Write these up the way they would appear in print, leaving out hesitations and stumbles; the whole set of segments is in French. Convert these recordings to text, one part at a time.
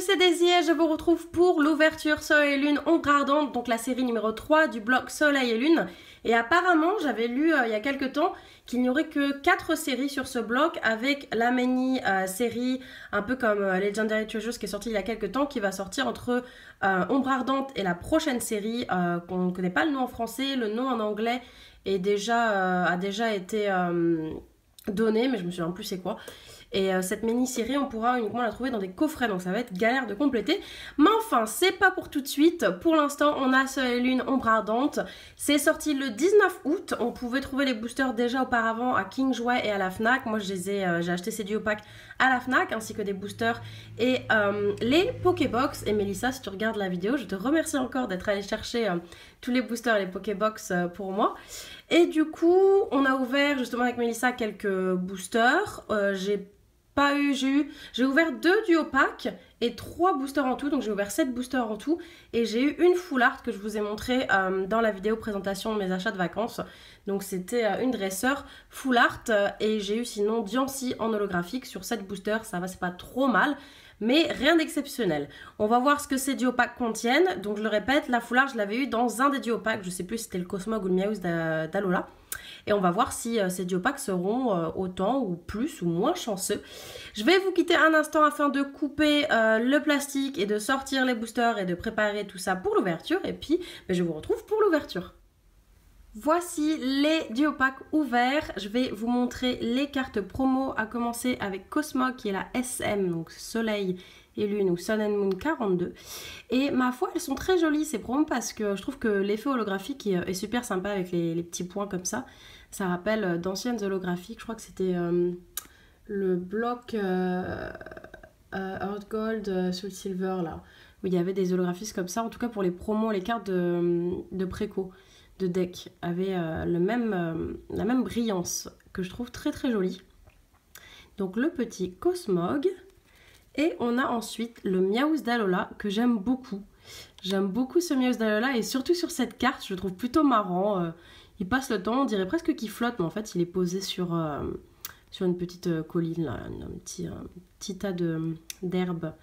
c'est Daisy et je vous retrouve pour l'ouverture Soleil et Lune Ombre Ardente, donc la série numéro 3 du bloc Soleil et Lune. Et apparemment, j'avais lu il y a quelques temps qu'il n'y aurait que 4 séries sur ce bloc avec la mini série un peu comme Legendary Treasures qui est sortie il y a quelques temps, qui va sortir entre Ombre Ardente et la prochaine série qu'on ne connaît pas le nom en français, le nom en anglais est a déjà été donné, mais je me souviens plus c'est quoi. Et cette mini-série, on pourra uniquement la trouver dans des coffrets, donc ça va être galère de compléter. Mais enfin, c'est pas pour tout de suite. Pour l'instant, on a Soleil et Lune Ombre Ardente. C'est sorti le 19 août. On pouvait trouver les boosters déjà auparavant à King Jouet et à la Fnac. Moi, j'ai acheté ces duo packs à la Fnac, ainsi que des boosters et les Pokébox. Et Mélissa, si tu regardes la vidéo, je te remercie encore d'être allée chercher tous les boosters et les Pokébox pour moi. Et du coup, on a ouvert justement avec Mélissa quelques boosters. J'ai ouvert 2 duo packs et 3 boosters en tout, donc j'ai ouvert 7 boosters en tout et j'ai eu une full art que je vous ai montré dans la vidéo présentation de mes achats de vacances. Donc c'était une dresseur full art et j'ai eu sinon Diancie en holographique sur 7 boosters, ça va, c'est pas trop mal. Mais rien d'exceptionnel. On va voir ce que ces duo packs contiennent. Donc je le répète, la full art je l'avais eu dans un des duo packs, je sais plus si c'était le Cosmog ou le Meowth d'Alola. Et on va voir si ces duo packs seront autant ou plus ou moins chanceux. Je vais vous quitter un instant afin de couper le plastique et de sortir les boosters et de préparer tout ça pour l'ouverture. Et puis je vous retrouve pour l'ouverture. Voici les duo packs ouverts. Je vais vous montrer les cartes promo, à commencer avec Cosmog qui est la SM, donc Soleil et Lune ou Sun and Moon 42. Et ma foi, elles sont très jolies ces promos parce que je trouve que l'effet holographique est super sympa avec les petits points comme ça. Ça rappelle d'anciennes holographiques. Je crois que c'était le bloc Earth Gold, Soul Silver là, où il y avait des holographismes comme ça. En tout cas pour les promos, les cartes de préco de deck avaient la même brillance que je trouve très très jolie. Donc le petit Cosmog. Et on a ensuite le Meowth d'Alola que j'aime beaucoup. J'aime beaucoup ce Meowth d'Alola et surtout sur cette carte, je le trouve plutôt marrant. Il passe le temps, on dirait presque qu'il flotte, mais en fait il est posé sur une petite colline, là, un petit tas d'herbes.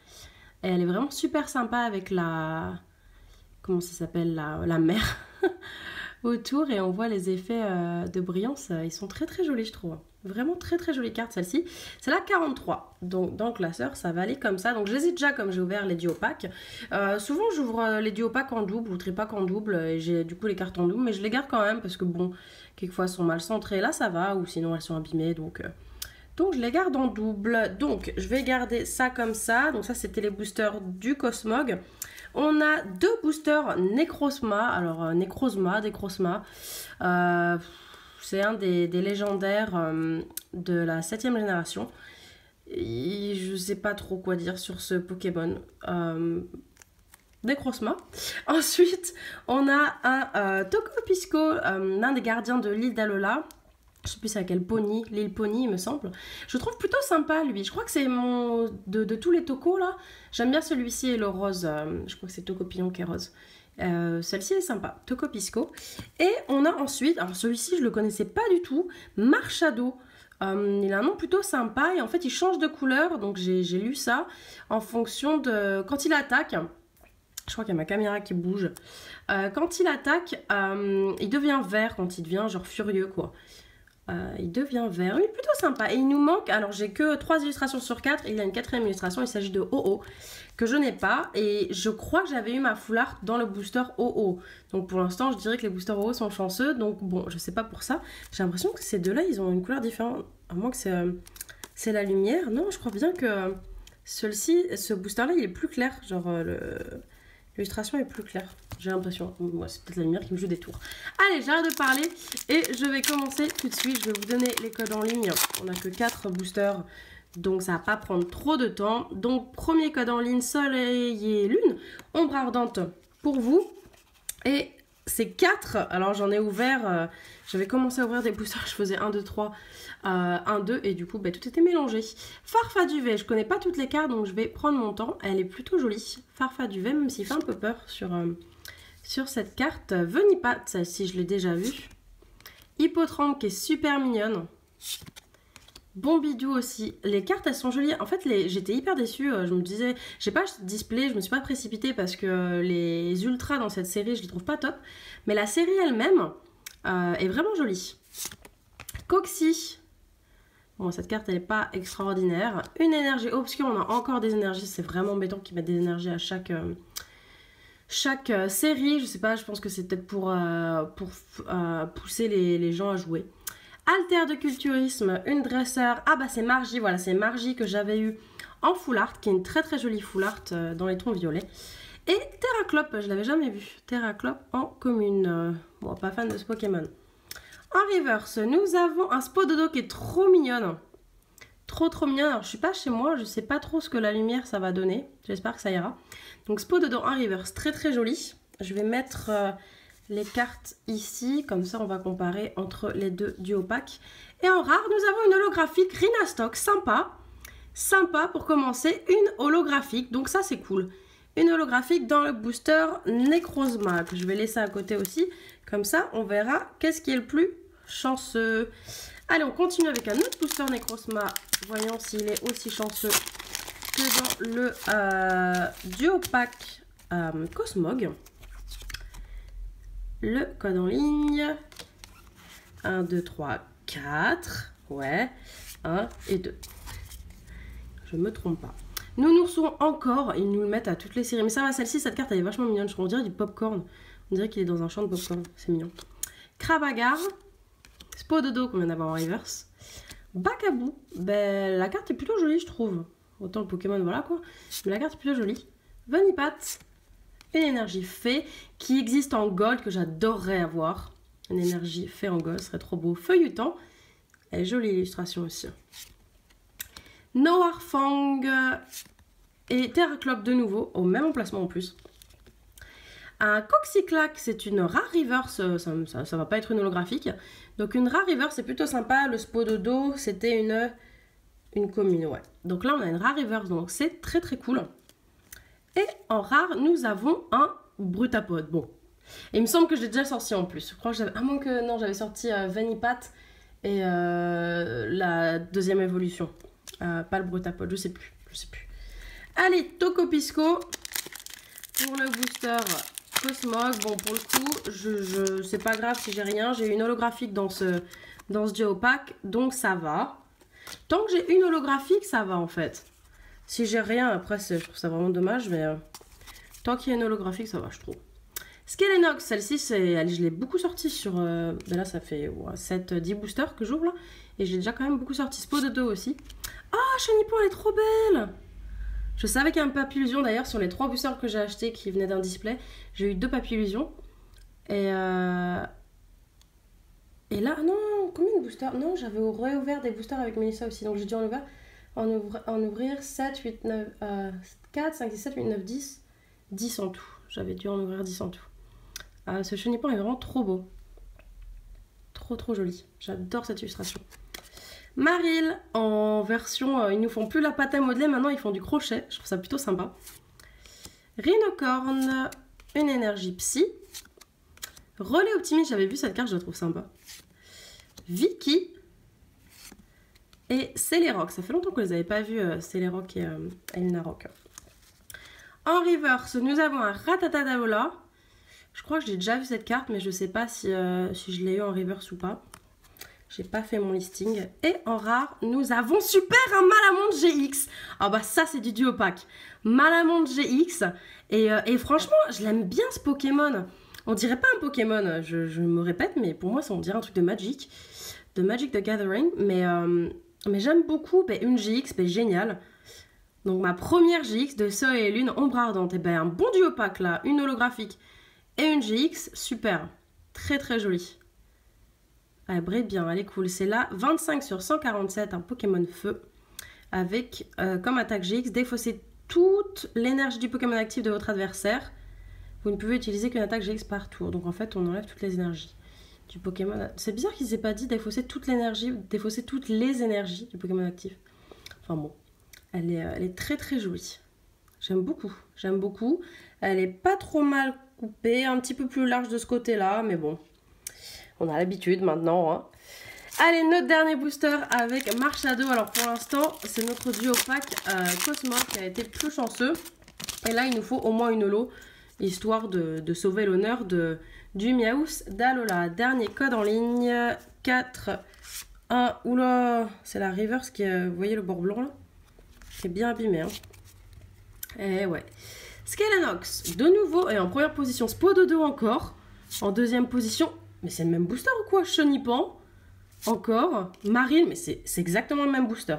Et elle est vraiment super sympa avec la... Comment ça s'appelle, la mer autour. Et on voit les effets de brillance, ils sont très très jolis je trouve. Vraiment très très jolie carte celle-ci. C'est la 43. Donc dans le classeur ça va aller comme ça. Donc j'hésite déjà comme j'ai ouvert les duo packs. Souvent j'ouvre les duo packs en double ou tripack en double. Et j'ai du coup les cartes en double. Mais je les garde quand même parce que bon, quelquefois elles sont mal centrées. Là ça va, ou sinon elles sont abîmées. Donc je les garde en double. Donc je vais garder ça comme ça. Donc ça c'était les boosters du Cosmog. On a 2 boosters Necrozma. Alors Necrozma. C'est un des légendaires de la 7e génération. Et je sais pas trop quoi dire sur ce Pokémon. Necrozma. Ensuite, on a un Togepisco, l'un des gardiens de l'île d'Alola. Je sais plus c'est à quel Pony, l'île Pony il me semble. Je trouve plutôt sympa lui. Je crois que c'est mon... De tous les tocos là, j'aime bien celui-ci et le rose. Je crois que c'est Tocopillon qui est rose. Celle-ci est sympa, Togepisco. Et on a ensuite, alors celui-ci je le connaissais pas du tout, Marshado. Il a un nom plutôt sympa et en fait il change de couleur, donc j'ai lu ça en fonction de... Quand il attaque, je crois qu'il y a ma caméra qui bouge, quand il attaque, il devient vert quand il devient genre furieux quoi. Il devient vert, il est plutôt sympa et il nous manque, alors j'ai que 3 illustrations sur 4, il y a une 4e illustration, il s'agit de Oh-Oh que je n'ai pas et je crois que j'avais eu ma full art dans le booster Oh-Oh, donc pour l'instant je dirais que les boosters Oh-Oh sont chanceux, donc bon je sais pas pour ça, j'ai l'impression que ces deux là ils ont une couleur différente, à moins que c'est la lumière, non je crois bien que ce booster là il est plus clair, genre l'illustration est plus claire, j'ai l'impression. Moi, c'est peut-être la lumière qui me joue des tours. Allez, j'arrête de parler et je vais commencer tout de suite. Je vais vous donner les codes en ligne. On n'a que 4 boosters, donc ça va pas prendre trop de temps. Donc, premier code en ligne, Soleil et Lune, Ombre Ardente pour vous. Et c'est 4. Alors, j'en ai ouvert... j'avais commencé à ouvrir des boosters, je faisais 1, 2, 3... 1, 2 et du coup tout était mélangé. Farfaduvet, je connais pas toutes les cartes donc je vais prendre mon temps, elle est plutôt jolie. Farfaduvet, même s'il fait un peu peur sur cette carte. Venipat, celle-ci je l'ai déjà vue. Hippotrampe qui est super mignonne. Bon bidou aussi. Les cartes, elles sont jolies. En fait, j'étais hyper déçue. Je me disais, j'ai pas acheté de display, je me suis pas précipitée parce que les ultras dans cette série, je les trouve pas top. Mais la série elle-même est vraiment jolie. Coxy. Bon, cette carte, elle est pas extraordinaire. Une énergie obscure, on a encore des énergies. C'est vraiment embêtant qu'ils mettent des énergies à chaque série. Je sais pas, je pense que c'est peut-être pour pousser les gens à jouer. Alter de culturisme, une dresseur. Ah bah c'est Margie, voilà, c'est Margie que j'avais eu en full art, qui est une très très jolie full art dans les tons violets. Et Terraclope, je l'avais jamais vu. Terraclope en commune. Bon, pas fan de ce Pokémon. En reverse, nous avons un Spododo qui est trop mignonne. Trop mignonne. Alors je suis pas chez moi, je sais pas trop ce que la lumière ça va donner. J'espère que ça ira. Donc Spododo en reverse, très très joli. Je vais mettre les cartes ici, comme ça on va comparer entre les deux duo pack. Et en rare, nous avons une holographique Rhinastock, sympa. Sympa pour commencer, une holographique, donc ça c'est cool. Une holographique dans le booster Necrozma, que je vais laisser à côté aussi. Comme ça, on verra qu'est-ce qui est le plus chanceux. Allez, on continue avec un autre booster Necrozma. Voyons s'il est aussi chanceux que dans le duo pack Cosmog. Le code en ligne. 1, 2, 3, 4. Ouais. 1 et 2. Je me trompe pas. Nous reçoivons encore, ils nous le mettent à toutes les séries. Mais ça va, celle-ci, cette carte, elle est vachement mignonne. On dirait du popcorn. On dirait qu'il est dans un champ de popcorn. C'est mignon. Krabagar. Spododo qu'on vient d'avoir en reverse. Bakabou. Ben, la carte est plutôt jolie, je trouve. Autant le Pokémon, voilà quoi. Mais la carte est plutôt jolie. Venipat. Une énergie fée qui existe en gold que j'adorerais avoir. Une énergie fée en gold, ce serait trop beau. Feuilletant. Elle est jolie l'illustration aussi. Noirfang et Terraclope de nouveau, au même emplacement en plus. Un Coxyclac, c'est une rare reverse, ça va pas être une holographique. Donc une rare reverse, c'est plutôt sympa. Le Spododo, c'était une commune, ouais. Donc là, on a une rare reverse, donc c'est très très cool. Et en rare, nous avons un Brutapod. Bon, et il me semble que je l'ai déjà sorti en plus. Je crois que j'avais, à moins que non, j'avais sorti Venipat et la deuxième évolution. Pas le Brutapod, je sais plus. Allez, Tocopisco pour le booster Cosmog. Bon, pour le coup, c'est pas grave si j'ai rien. J'ai une holographique dans ce duo pack, donc ça va. Tant que j'ai une holographique, ça va en fait. Si j'ai rien, après, je trouve ça vraiment dommage, mais tant qu'il y a une holographique, ça va, je trouve. Skelenox, celle-ci, je l'ai beaucoup sortie sur... ben là, ça fait 7-10 boosters que j'ouvre, là. Et j'ai déjà quand même beaucoup sorti. Spododo aussi. Ah, Chenipo, elle est trop belle! Je savais qu'il y a un Papillusion, d'ailleurs, sur les 3 boosters que j'ai achetés qui venaient d'un display. J'ai eu 2 Papillusions. Et là, non, combien de boosters? Non, j'avais réouvert des boosters avec Melissa aussi. Donc j'ai dû en ouvrir 7, 8, 9, 4, 5, 6, 7, 8, 9, 10. 10 en tout. J'avais dû en ouvrir 10 en tout. Ce Chenipan est vraiment trop beau. Trop joli. J'adore cette illustration. Maril en version... ils nous font plus la pâte à modeler, maintenant ils font du crochet. Je trouve ça plutôt sympa. Rhinocorn, une énergie psy. Relais optimiste, j'avais vu cette carte, je la trouve sympa. Vicky. Et Celeroc. Ça fait longtemps que je les avais pas vus, Celeroc et Lunaroc. En reverse, nous avons un Ratatadalola. Je crois que j'ai déjà vu cette carte, mais je sais pas si je l'ai eu en reverse ou pas. J'ai pas fait mon listing. Et en rare, nous avons super un Malamonde GX. Ah bah ça, c'est du duo pack. Malamonde GX. Et franchement, je l'aime bien ce Pokémon. On dirait pas un Pokémon, je me répète, mais pour moi, ça on dirait un truc de Magic. De Magic the Gathering. Mais j'aime beaucoup. Bah, une GX, bah, génial. Donc ma première GX de Soleil et Lune, Ombre Ardente. Et ben un bon duo pack là. Une holographique et une GX. Super. Très jolie. Elle brille bien, elle est cool. C'est là 25 sur 147, un Pokémon feu. Avec comme attaque GX, défausser toute l'énergie du Pokémon actif de votre adversaire. Vous ne pouvez utiliser qu'une attaque GX par tour. Donc en fait, on enlève toutes les énergies du Pokémon. C'est bizarre qu'ils aient pas dit défausser toute l'énergie, défausser toutes les énergies du Pokémon actif. Enfin bon, elle est très jolie. J'aime beaucoup. Elle est pas trop mal coupée, un petit peu plus large de ce côté-là, mais bon. On a l'habitude maintenant. Hein. Allez, notre dernier booster avec Marshado. Alors pour l'instant, c'est notre duo pack Cosmo qui a été plus chanceux. Et là, il nous faut au moins une holo, histoire de sauver l'honneur du Miaous d'Alola. Dernier code en ligne, 4, 1. Oula, c'est la reverse qui est, vous voyez le bord blanc là? Qui est bien abîmé. Hein. Et ouais. Skelenox, de nouveau, et en première position, Spododo encore. En deuxième position, mais c'est le même booster ou quoi? Chenipan. Encore, Marine, mais c'est exactement le même booster.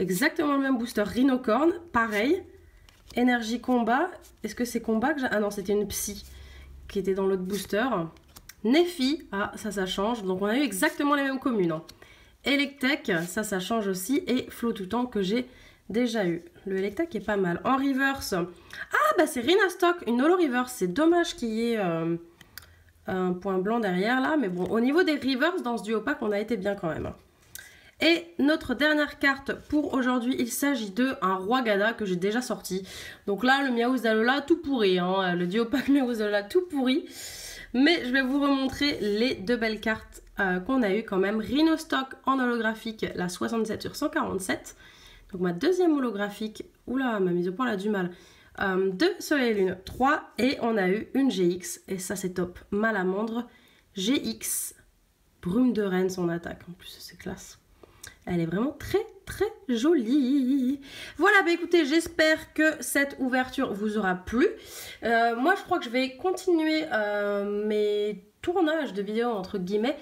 Exactement le même booster. Rhinocorn, pareil. Énergie combat. Est-ce que c'est combat que j'ai... Ah non, c'était une psy qui était dans l'autre booster. Nephi, ah ça change. Donc on a eu exactement les mêmes communes. Hein. Electek, ça change aussi. Et Flotutan que j'ai déjà eu. Le Electek est pas mal. En reverse, ah bah c'est Rhinastock, une holo reverse. C'est dommage qu'il y ait... un point blanc derrière là, mais bon, au niveau des reverse dans ce duo pack, on a été bien quand même. Et notre dernière carte pour aujourd'hui, il s'agit de un Roi Gada que j'ai déjà sorti. Donc là, le Miaous d'Alola tout pourri, hein, le duo pack Miaous d'Alola tout pourri. Mais je vais vous remontrer les deux belles cartes qu'on a eu quand même. Rhinostock en holographique, la 67 sur 147. Donc ma deuxième holographique, oula, ma mise au point elle a du mal. 2 Soleil et Lune 3 et on a eu une GX et ça c'est top, Malamandre GX, Brume de Reine son attaque, en plus c'est classe, elle est vraiment très jolie. Voilà, bah écoutez, j'espère que cette ouverture vous aura plu. Moi je crois que je vais continuer mes tournages de vidéos entre guillemets,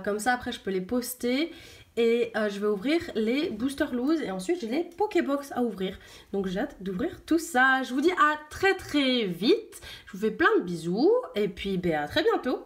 comme ça après je peux les poster. Et je vais ouvrir les Booster Loose et ensuite j'ai les Pokébox à ouvrir. Donc j'ai hâte d'ouvrir tout ça. Je vous dis à très vite. Je vous fais plein de bisous et puis à très bientôt.